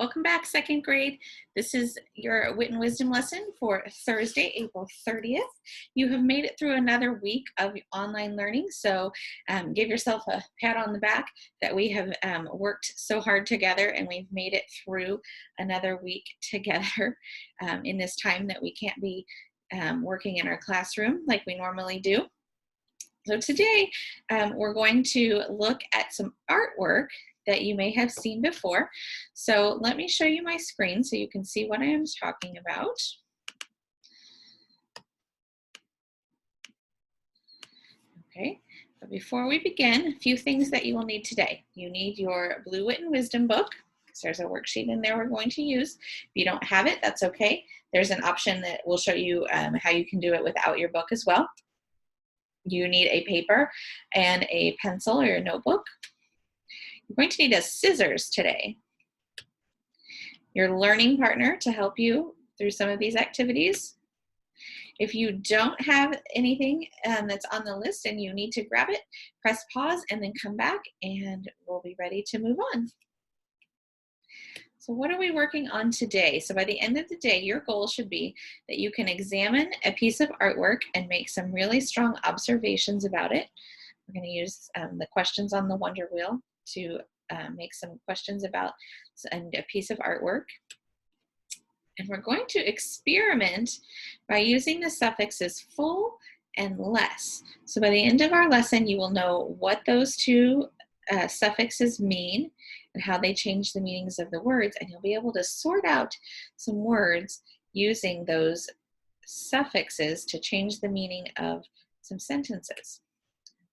Welcome back, second grade. This is your Wit and Wisdom lesson for Thursday, April 30th. You have made it through another week of online learning, so give yourself a pat on the back that we have worked so hard together and we've made it through another week together in this time that we can't be working in our classroom like we normally do. So today we're going to look at some artwork that you may have seen before. So let me show you my screen so you can see what I am talking about. Okay, but before we begin, a few things that you will need today. You need your Blue Wit and Wisdom book. So there's a worksheet in there we're going to use. If you don't have it, that's okay. There's an option that will show you how you can do it without your book as well. You need a paper and a pencil or a notebook. You're going to need a scissors today. Your learning partner to help you through some of these activities. If you don't have anything that's on the list and you need to grab it, press pause and then come back and we'll be ready to move on. So what are we working on today? So by the end of the day, your goal should be that you can examine a piece of artwork and make some really strong observations about it. We're going to use the questions on the Wonder Wheel to make some questions about a piece of artwork. And we're going to experiment by using the suffixes full and less. So by the end of our lesson, you will know what those two suffixes mean and how they change the meanings of the words, and you'll be able to sort out some words using those suffixes to change the meaning of some sentences.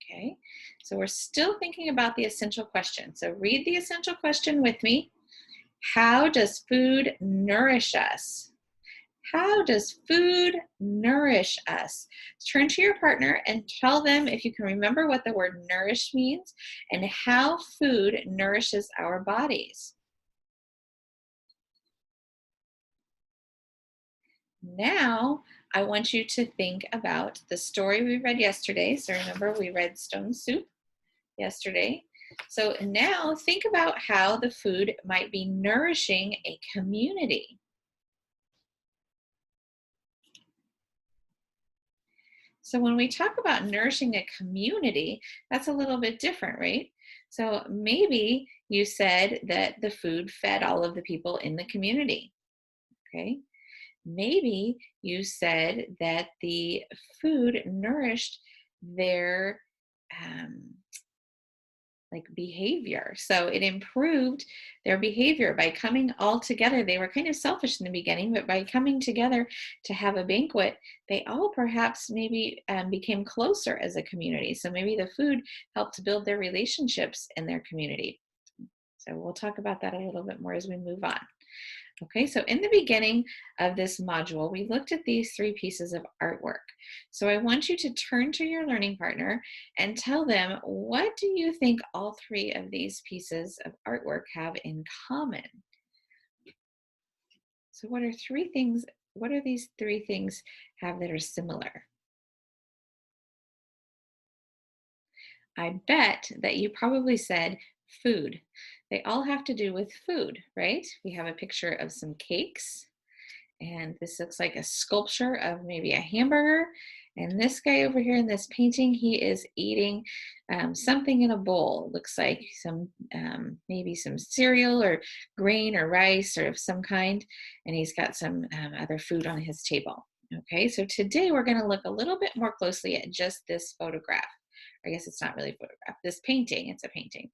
Okay, so we're still thinking about the essential question. So read the essential question with me. How does food nourish us? How does food nourish us? Turn to your partner and tell them if you can remember what the word nourish means and how food nourishes our bodies. Now, I want you to think about the story we read yesterday. So remember, we read Stone Soup yesterday. So now think about how the food might be nourishing a community. So when we talk about nourishing a community, that's a little bit different, right? So maybe you said that the food fed all of the people in the community, okay? Maybe you said that the food nourished their behavior. So it improved their behavior by coming all together. They were kind of selfish in the beginning, but by coming together to have a banquet, they all perhaps maybe became closer as a community. So maybe the food helped build their relationships in their community. So we'll talk about that a little bit more as we move on. Okay, so in the beginning of this module, we looked at these three pieces of artwork. So I want you to turn to your learning partner and tell them, what do you think all three of these pieces of artwork have in common? So what are these three things have that are similar? I bet that you probably said food. They all have to do with food, right? We have a picture of some cakes, and this looks like a sculpture of maybe a hamburger. And this guy over here in this painting, he is eating something in a bowl. It looks like maybe some cereal or grain or rice or of some kind. And he's got some other food on his table. Okay, so today we're going to look a little bit more closely at just this photograph. I guess it's not really a photograph. This painting, it's a painting.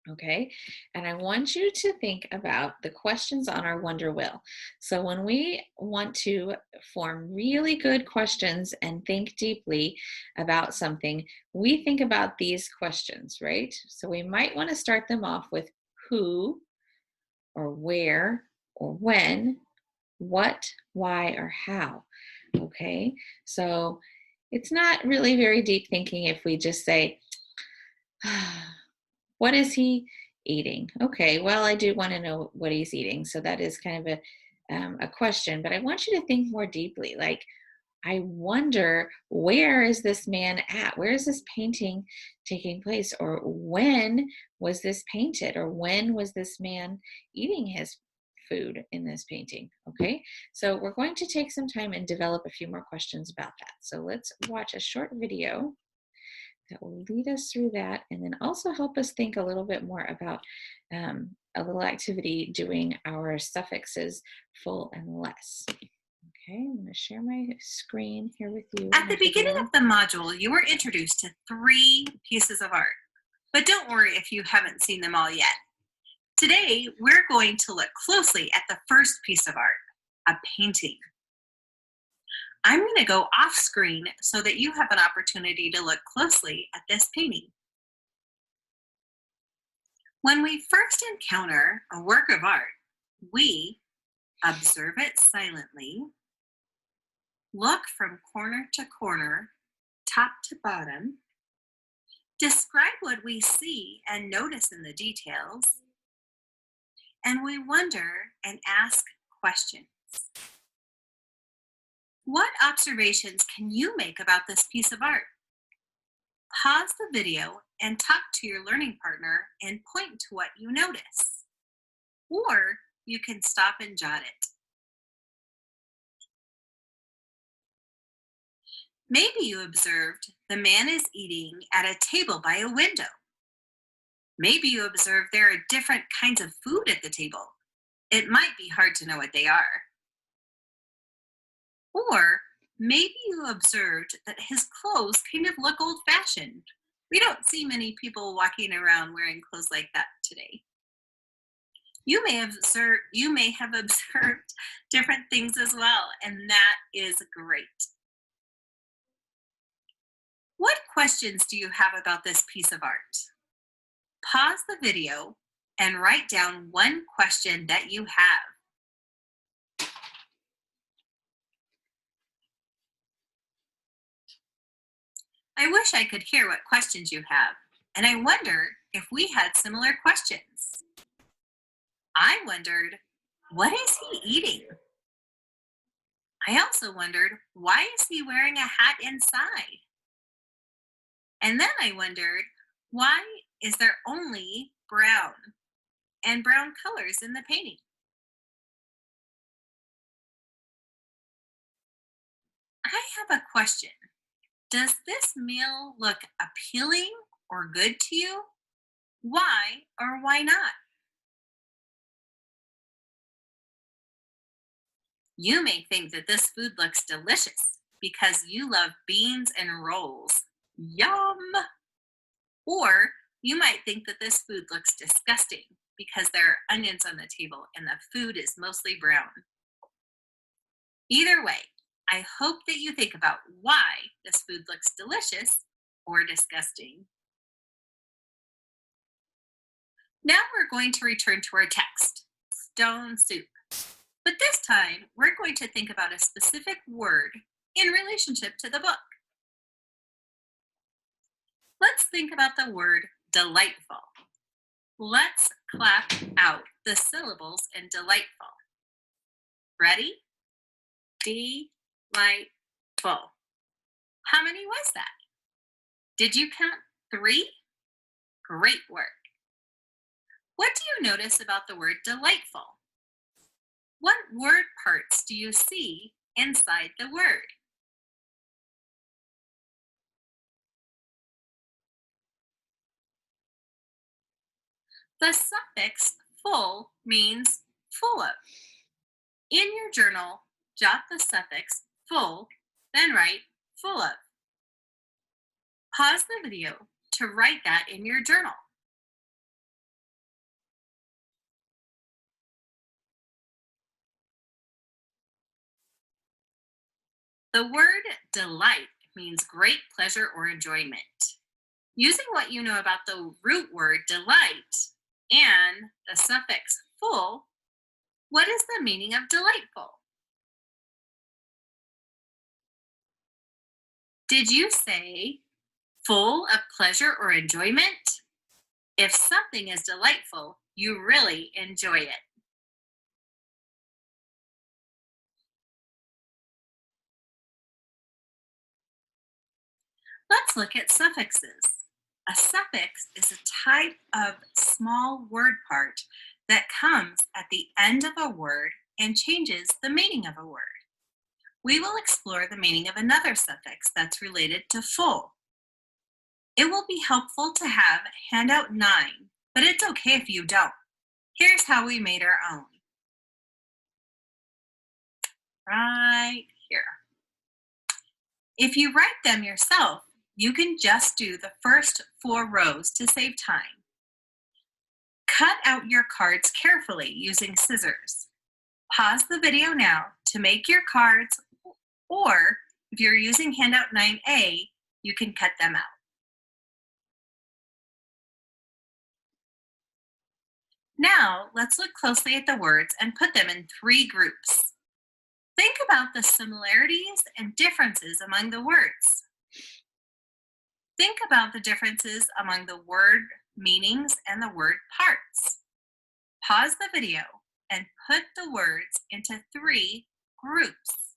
Okay, and I want you to think about the questions on our Wonder Wheel. So when we want to form really good questions and think deeply about something, we think about these questions, right? So we might want to start them off with who, or where, or when, what, why, or how. Okay, so it's not really very deep thinking if we just say, what is he eating? Okay, well, I do want to know what he's eating. So that is kind of a question, but I want you to think more deeply, like, I wonder, where is this man at? Where is this painting taking place? Or when was this painted? Or when was this man eating his food in this painting? Okay, so we're going to take some time and develop a few more questions about that. So let's watch a short video that will lead us through that and then also help us think a little bit more about a little activity doing our suffixes full and less. Okay, I'm going to share my screen here with you. At the beginning of the module, you were introduced to 3 pieces of art, but don't worry if you haven't seen them all yet. Today, we're going to look closely at the first piece of art, a painting. I'm going to go off screen so that you have an opportunity to look closely at this painting. When we first encounter a work of art, we observe it silently, look from corner to corner, top to bottom, describe what we see and notice in the details, and we wonder and ask questions. What observations can you make about this piece of art? Pause the video and talk to your learning partner and point to what you notice. Or you can stop and jot it. Maybe you observed the man is eating at a table by a window. Maybe you observed there are different kinds of food at the table. It might be hard to know what they are. Or maybe you observed that his clothes kind of look old-fashioned. We don't see many people walking around wearing clothes like that today. You may have observed different things as well, and that is great. What questions do you have about this piece of art? Pause the video and write down one question that you have. I wish I could hear what questions you have, and I wonder if we had similar questions. I wondered, what is he eating? I also wondered, why is he wearing a hat inside? And then I wondered, why is there only brown and brown colors in the painting? I have a question. Does this meal look appealing or good to you? Why or why not? You may think that this food looks delicious because you love beans and rolls. Yum! Or you might think that this food looks disgusting because there are onions on the table and the food is mostly brown. Either way, I hope that you think about why this food looks delicious or disgusting. Now we're going to return to our text, stone soup. But this time, we're going to think about a specific word in relationship to the book. Let's think about the word delightful. Let's clap out the syllables in delightful. Ready? Delightful. How many was that? Did you count 3? Great work. What do you notice about the word delightful? What word parts do you see inside the word? The suffix full means full of. In your journal, jot the suffix full, then write full of. Pause the video to write that in your journal. The word delight means great pleasure or enjoyment. Using what you know about the root word delight and the suffix full, what is the meaning of delightful? Did you say full of pleasure or enjoyment? If something is delightful, you really enjoy it. Let's look at suffixes. A suffix is a type of small word part that comes at the end of a word and changes the meaning of a word. We will explore the meaning of another suffix that's related to full. It will be helpful to have handout 9, but it's okay if you don't. Here's how we made our own. Right here. If you write them yourself, you can just do the first 4 rows to save time. Cut out your cards carefully using scissors. Pause the video now to make your cards, or if you're using handout 9A, you can cut them out. Now, let's look closely at the words and put them in 3 groups. Think about the similarities and differences among the words. Think about the differences among the word meanings and the word parts. Pause the video and put the words into 3 groups.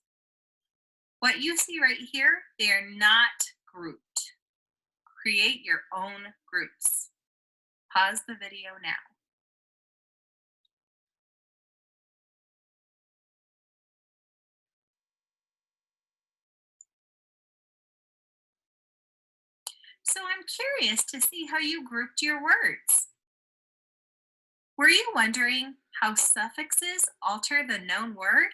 What you see right here, they are not grouped. Create your own groups. Pause the video now. So I'm curious to see how you grouped your words. Were you wondering how suffixes alter the known word?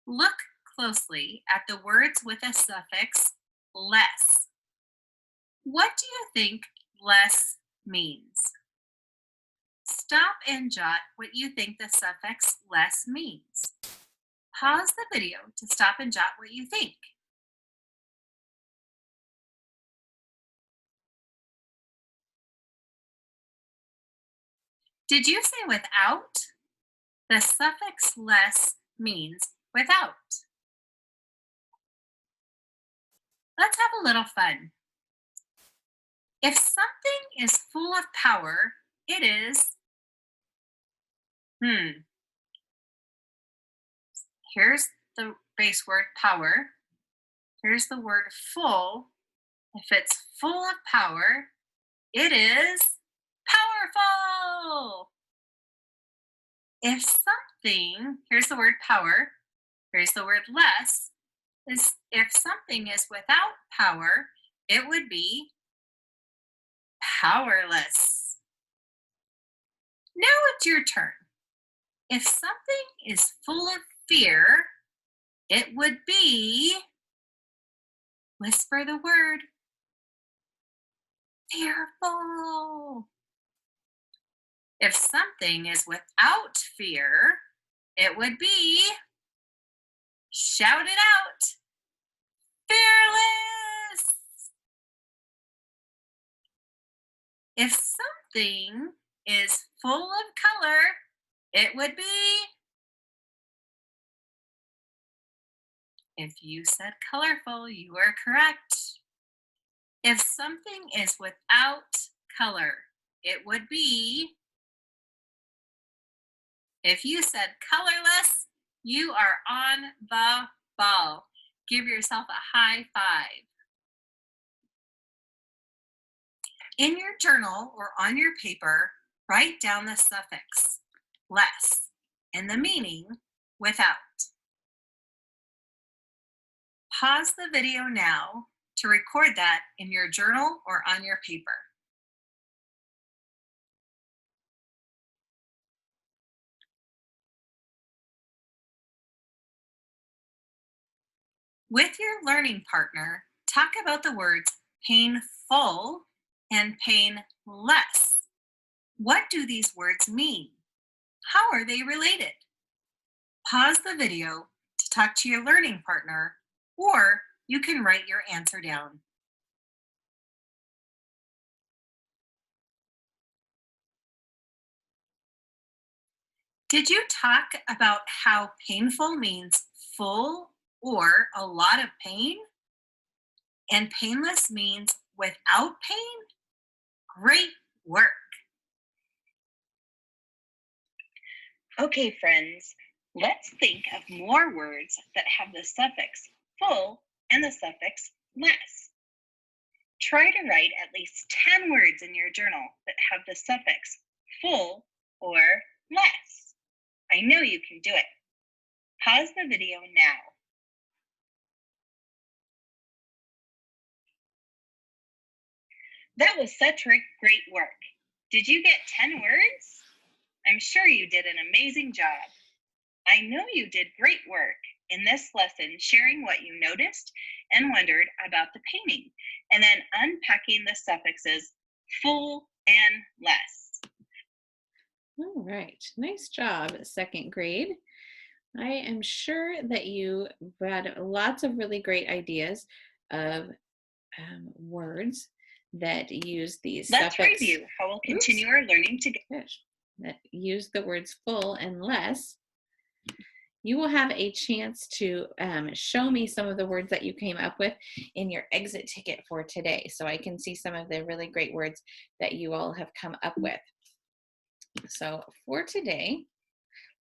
Look closely at the words with a suffix less. What do you think less means? Stop and jot what you think the suffix less means. Pause the video to stop and jot what you think. Did you say without? The suffix less means without. Let's have a little fun. If something is full of power, it is, here's the base word power. Here's the word full. If it's full of power, it is powerful. If something, here's the word power, here's the word less, is if something is without power, it would be powerless. Now it's your turn. If something is full of fear, it would be, whisper the word, fearful. If something is without fear, it would be, shout it out, fearless. If something is full of color, it would be, if you said colorful, you are correct. If something is without color, it would be, if you said colorless, you are on the ball. Give yourself a high five. In your journal or on your paper, write down the suffix less and the meaning without. Pause the video now to record that in your journal or on your paper. With your learning partner, talk about the words painful and painless. What do these words mean? How are they related? Pause the video to talk to your learning partner, or you can write your answer down. Did you talk about how painful means full or a lot of pain? And painless means without pain? Great work. Okay, friends, let's think of more words that have the suffix full and the suffix less. Try to write at least 10 words in your journal that have the suffix full or less. I know you can do it. Pause the video now. That was such great work. Did you get 10 words? I'm sure you did an amazing job. I know you did great work in this lesson, sharing what you noticed and wondered about the painting, and then unpacking the suffixes full and less. All right, nice job, second grade. I am sure that you had lots of really great ideas of words that use these Let's suffix, review how we'll oops, continue our learning together. gosh, that use the words full and less. You will have a chance to show me some of the words that you came up with in your exit ticket for today, so I can see some of the really great words that you all have come up with. So for today,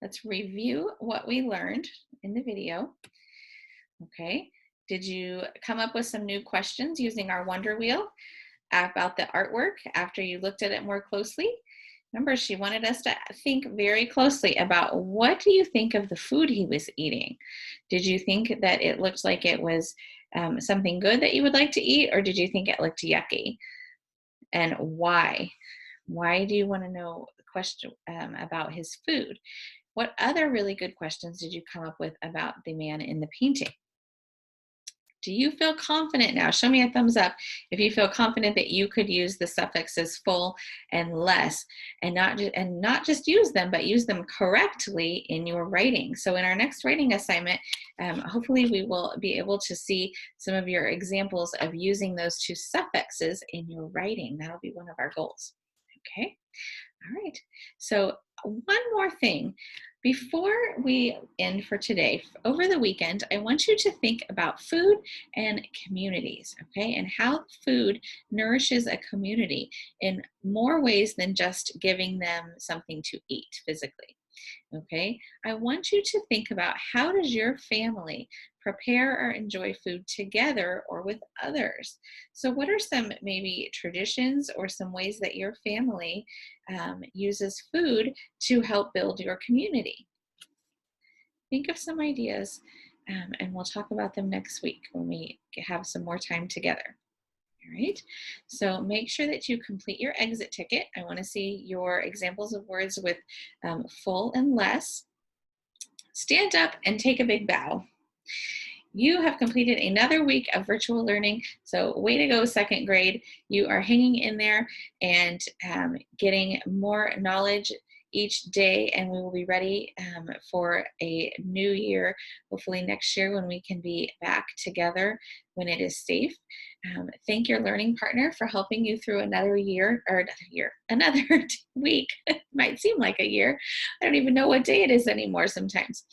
let's review what we learned in the video. Okay, did you come up with some new questions using our Wonder Wheel about the artwork after you looked at it more closely? Remember, she wanted us to think very closely about, what do you think of the food he was eating? Did you think that it looked like it was something good that you would like to eat, or did you think it looked yucky? And why? Why do you want to know the question about his food? What other really good questions did you come up with about the man in the painting? Do you feel confident now? Show me a thumbs up if you feel confident that you could use the suffixes full and less, and not just use them, but use them correctly in your writing. So in our next writing assignment, hopefully we will be able to see some of your examples of using those two suffixes in your writing. That'll be one of our goals. Okay. All right. So one more thing. Before we end for today, over the weekend, I want you to think about food and communities, okay, and how food nourishes a community in more ways than just giving them something to eat physically. Okay, I want you to think about, how does your family prepare or enjoy food together or with others? So, what are some maybe traditions or some ways that your family uses food to help build your community? Think of some ideas, and we'll talk about them next week when we have some more time together. All right, so make sure that you complete your exit ticket. I want to see your examples of words with full and less. Stand up and take a big bow. You have completed another week of virtual learning, so way to go, second grade. You are hanging in there and getting more knowledge each day, and we will be ready for a new year, hopefully next year, when we can be back together when it is safe. Thank your learning partner for helping you through another year, or another week. It might seem like a year. I don't even know what day it is anymore sometimes.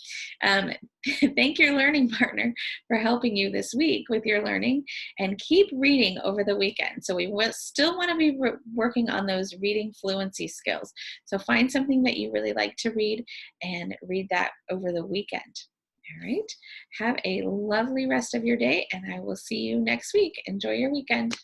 Thank your learning partner for helping you this week with your learning, and keep reading over the weekend. So we still want to be working on those reading fluency skills. So find something that you really like to read and read that over the weekend. All right. Have a lovely rest of your day, and I will see you next week. Enjoy your weekend.